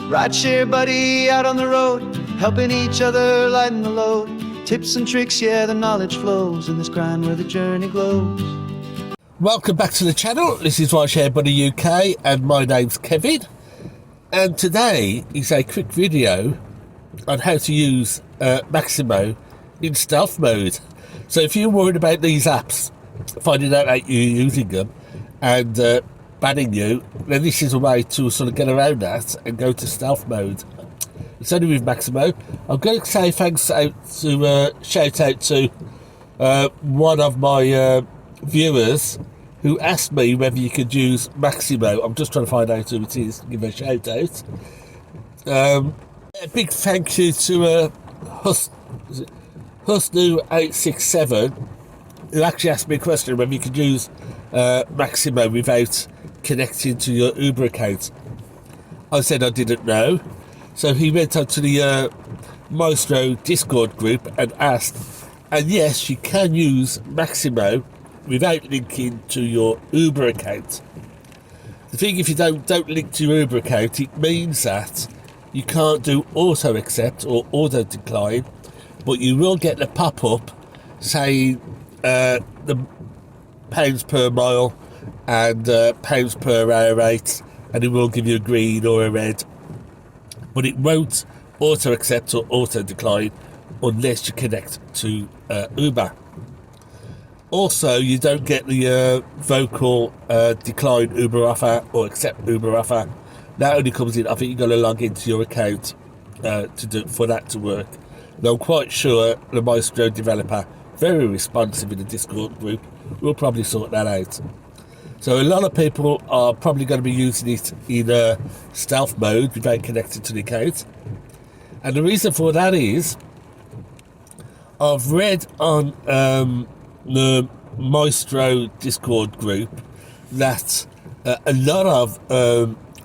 Rideshare buddy out on the road, helping each other lighten the load. Tips and tricks, yeah, the knowledge flows in this grind where the journey glows. Welcome back to the channel. This is Rideshare Buddy UK and my name's Kevin. And today is a quick video on how to use Maxymo in stealth mode. So if you're worried about these apps finding out that you're using them and banning you, then this is a way to sort of get around that and go to stealth mode. It's only with Maxymo. I'm going to say thanks out to shout out to one of my viewers who asked me whether you could use Maxymo. I'm just trying to find out who it is to give a shout out. A big thank you to Husnu867 who actually asked me a question whether you could use Maxymo without connecting to your Uber account. I said I didn't know, so he went on to the Maestro Discord group and asked, and yes, you can use Maxymo without linking to your Uber account. The thing, if you don't link to your Uber account, it means that you can't do auto accept or auto decline, but you will get the pop-up saying the pounds per mile and pounds per hour rate, and it will give you a green or a red, but it won't auto accept or auto decline unless you connect to Uber. Also, you don't get the vocal decline Uber offer or accept Uber offer. That only comes in, I think you've got to log into your account for that to work. And I'm quite sure the Maestro developer, very responsive in the Discord group, will probably sort that out. So a lot of people are probably going to be using it in stealth mode without connecting to the account. And the reason for that is, I've read on the Maestro Discord group that a lot of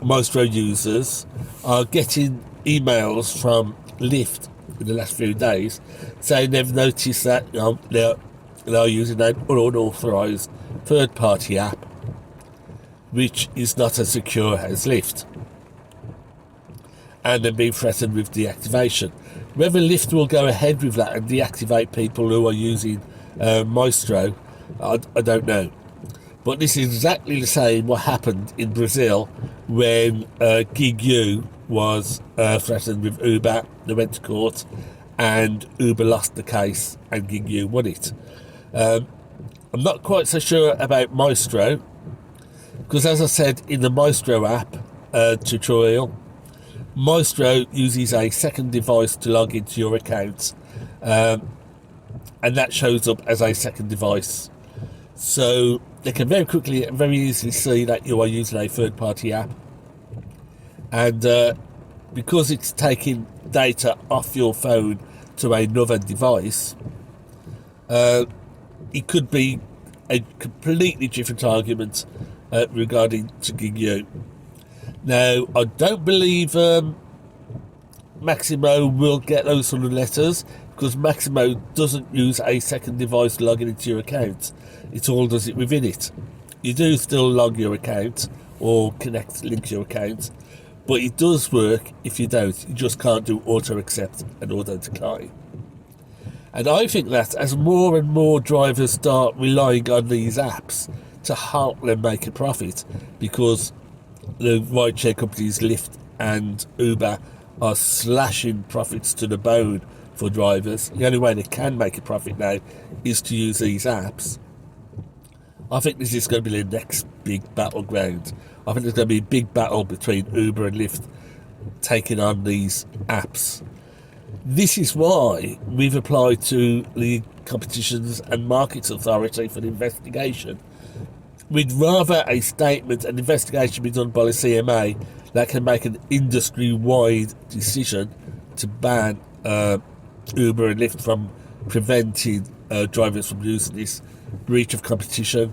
Maestro users are getting emails from Lyft in the last few days saying they've noticed that they're using an unauthorised third-party app which is not as secure as Lyft, and they're being threatened with deactivation. Whether Lyft will go ahead with that and deactivate people who are using Maestro, I don't know. But this is exactly the same what happened in Brazil when Gig U was threatened with Uber. They went to court and Uber lost the case and Gig U won it. I'm not quite so sure about Maestro, because as I said in the Maestro app tutorial, Maestro uses a second device to log into your account, and that shows up as a second device. So they can very quickly and very easily see that you are using a third-party app. And because it's taking data off your phone to another device, it could be a completely different argument regarding to Gig U. Now, I don't believe Maxymo will get those sort of letters, because Maxymo doesn't use a second device logging into your account. It all does it within it. You do still log your account or link your account, but it does work if you don't. You just can't do auto accept and auto decline. And I think that as more and more drivers start relying on these apps to help them make a profit, because the rideshare companies Lyft and Uber are slashing profits to the bone for drivers. The only way they can make a profit now is to use these apps. I think this is going to be the next big battleground. I think there's going to be a big battle between Uber and Lyft taking on these apps. This is why we've applied to the Competitions and Markets Authority for an investigation. We'd rather a statement, an investigation be done by the CMA that can make an industry-wide decision to ban Uber and Lyft from preventing drivers from using this breach of competition,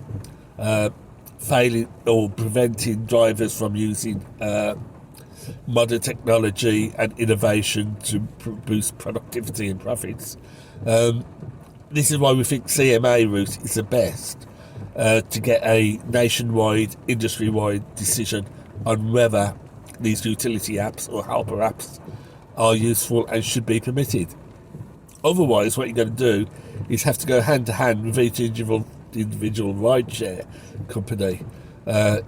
failing or preventing drivers from using modern technology and innovation to boost productivity and profits. This is why we think CMA route is the best to get a nationwide, industry-wide decision on whether these utility apps or helper apps are useful and should be permitted. Otherwise, what you're going to do is have to go hand to hand with each individual rideshare company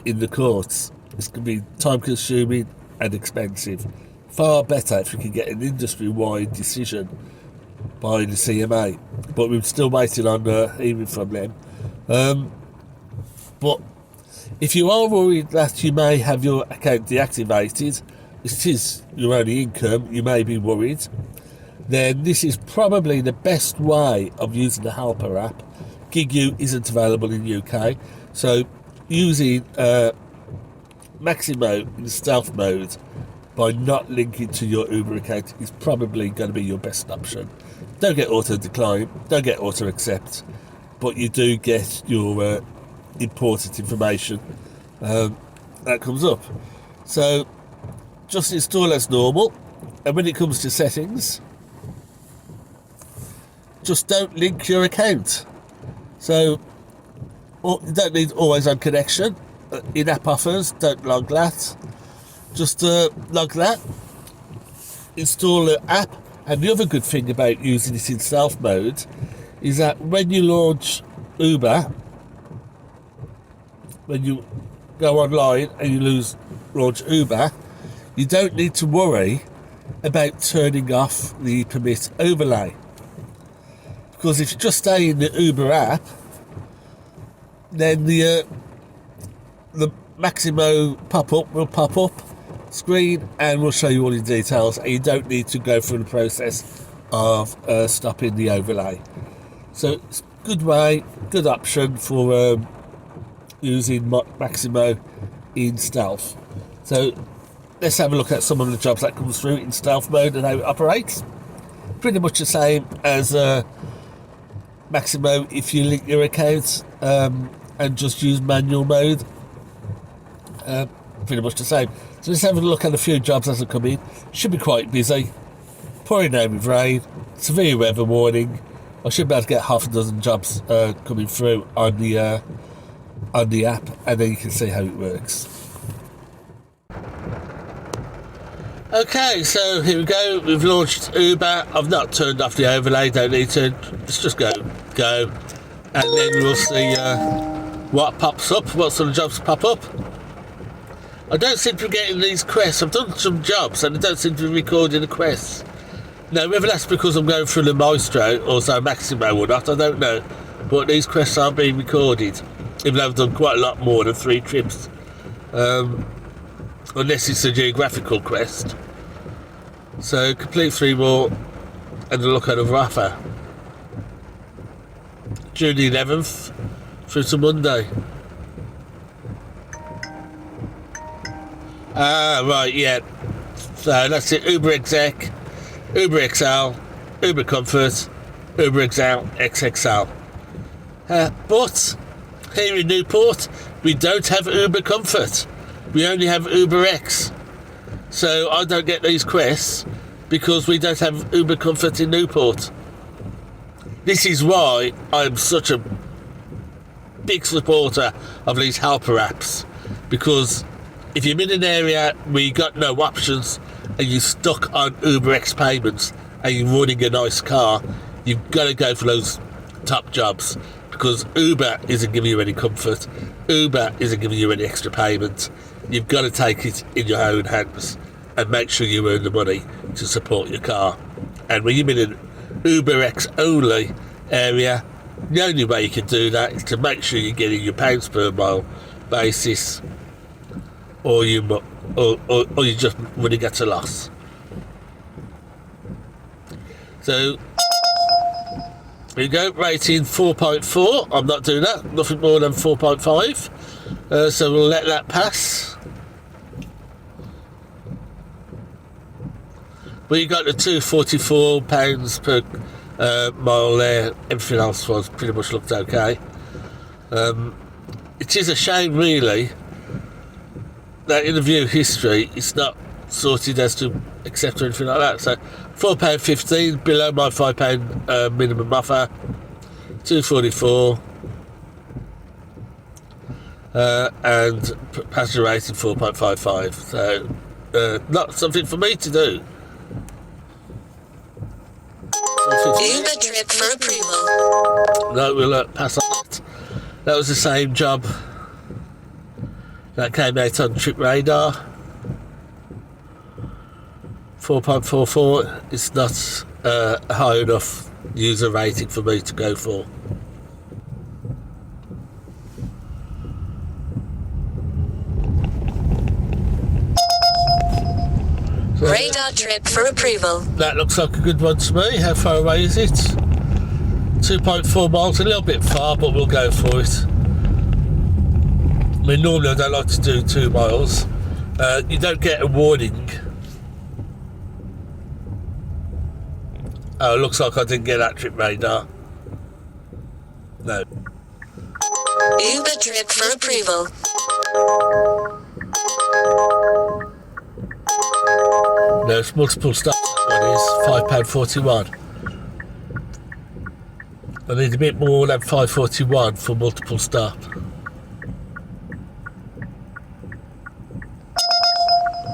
in the courts. It's going to be time consuming and expensive. Far better if we can get an industry-wide decision by the CMA, but we're still waiting on hearing from them. But if you are worried that you may have your account deactivated, it is your only income, you may be worried, then this is probably the best way of using the helper app. GigU isn't available in the UK, so using Maxymo in stealth mode by not linking to your Uber account is probably going to be your best option. Don't get auto decline, don't get auto accept, but you do get your important information that comes up. So just install as normal, and when it comes to settings, just don't link your account. So you don't need always on connection. In-app offers, don't log that. Just log that, install the app. And the other good thing about using it in stealth mode is that when you launch Uber, when you go online and you launch Uber, you don't need to worry about turning off the permit overlay. Because if you just stay in the Uber app, then the Maxymo pop-up will pop up screen and will show you all the details, and you don't need to go through the process of stopping the overlay. So it's a good way, good option for using Maxymo in stealth. So let's have a look at some of the jobs that comes through in stealth mode and how it operates. Pretty much the same as Maxymo if you link your account and just use manual mode. Pretty much the same. So let's have a look at a few jobs as they come in. Should be quite busy. Pouring down with rain. Severe weather warning. I should be able to get half a dozen jobs coming through on the app, and then you can see how it works. Okay, so here we go. We've launched Uber. I've not turned off the overlay. Don't need to. Let's just go, and then we'll see what pops up. What sort of jobs pop up. I don't seem to be getting these quests. I've done some jobs and I don't seem to be recording the quests. Now, whether that's because I'm going through the Maestro or so Maxymo or not, I don't know. But these quests aren't being recorded, even though I've done quite a lot more than 3 trips. Unless it's a geographical quest. So, complete 3 more and a look at another offer. June the 11th through to Monday. Right, yeah. So that's it. Uber Exec, Uber XL, Uber Comfort, Uber XL, XXL. But here in Newport, we don't have Uber Comfort. We only have Uber X. So I don't get these quests because we don't have Uber Comfort in Newport. This is why I'm such a big supporter of these helper apps, because if you're in an area where you got no options and you're stuck on Uber X payments and you're running a nice car, you've got to go for those top jobs, because Uber isn't giving you any comfort, Uber isn't giving you any extra payment. You've got to take it in your own hands and make sure you earn the money to support your car. And when you're in an Uber X only area, the only way you can do that is to make sure you're getting your pounds per mile basis, or you just running at a loss. So here you go, rating 4.4. I'm not doing that, nothing more than 4.5. So we'll let that pass. But you got the £244 per mile there. Everything else was pretty much looked okay. It is a shame, really, that in the view history it's not sorted as to accept or anything like that. So £4.15 below my £5 minimum offer. £2.44 and passenger rating 4.55. So not something for me to do. Uber trip for approval. No, we'll pass on that. That was the same job that came out on Trip Radar. 4.44. It's not a high enough user rating for me to go for. Radar trip for approval. That looks like a good one to me. How far away is it? 2.4 miles, a little bit far, but we'll go for it. I mean, normally I don't like to do 2 miles. You don't get a warning. Oh, it looks like I didn't get that Trip Radar. No. Uber trip for approval. No, it's multiple stops. That one is £5.41. I need a bit more than £5.41 for multiple stop.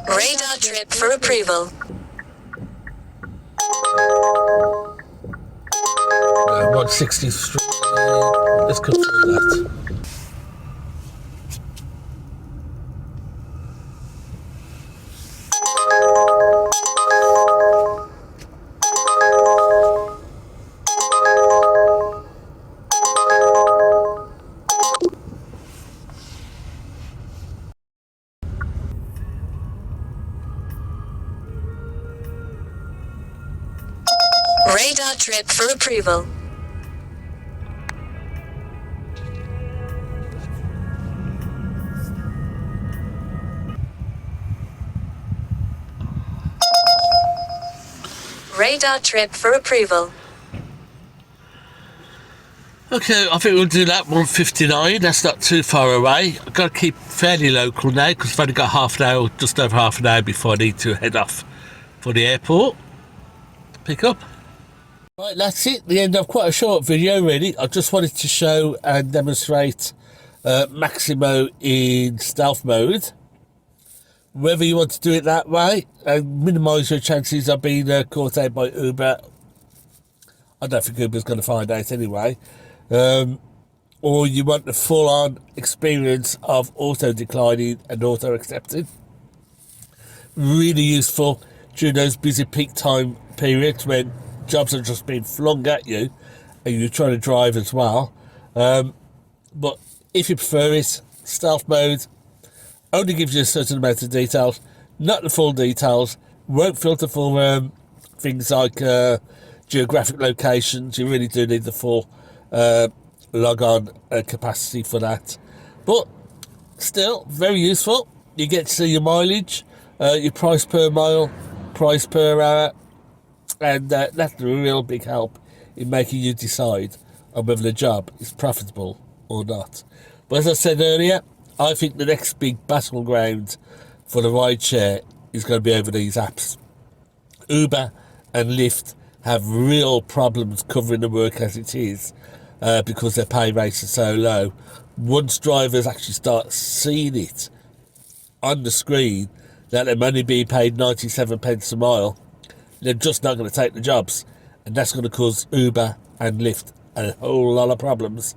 Radar trip for approval. No, 163. Let's confirm that. Radar trip for approval. Radar trip for approval. Okay, I think we'll do that 159. That's not too far away. I've got to keep fairly local now because I've only got half an hour, just over half an hour before I need to head off for the airport. Pick up. Right, that's it. The end of quite a short video, really. I just wanted to show and demonstrate Maxymo in stealth mode. Whether you want to do it that way and minimise your chances of being caught out by Uber, I don't think Uber's going to find out anyway. Or you want the full-on experience of auto-declining and auto-accepting. Really useful during those busy peak time periods when jobs are just being flung at you and you're trying to drive as well. But if you prefer it, stealth mode only gives you a certain amount of details, not the full details, won't filter for things like geographic locations. You really do need the full log-on capacity for that. But still, very useful. You get to see your mileage, your price per mile, price per hour, and that's a real big help in making you decide on whether the job is profitable or not. But as I said earlier, I think the next big battleground for the rideshare is going to be over these apps. Uber and Lyft have real problems covering the work as it is because their pay rates are so low. Once drivers actually start seeing it on the screen that they're only being paid 97 pence a mile, they're just not going to take the jobs, and that's going to cause Uber and Lyft a whole lot of problems,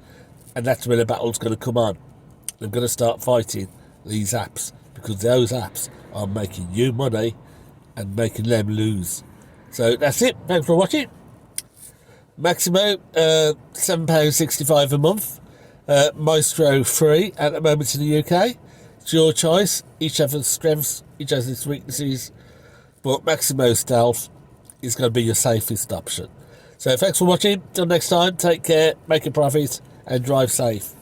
and that's where the battle's going to come on. They're going to start fighting these apps because those apps are making you money and making them lose. So that's it. Thanks for watching. Maxymo, £7.65 a month. Maestro free at the moment in the UK. It's your choice. Each has its strengths, each has its weaknesses. But Maxymo Stealth is going to be your safest option. So thanks for watching. Till next time, take care, make a profit, and drive safe.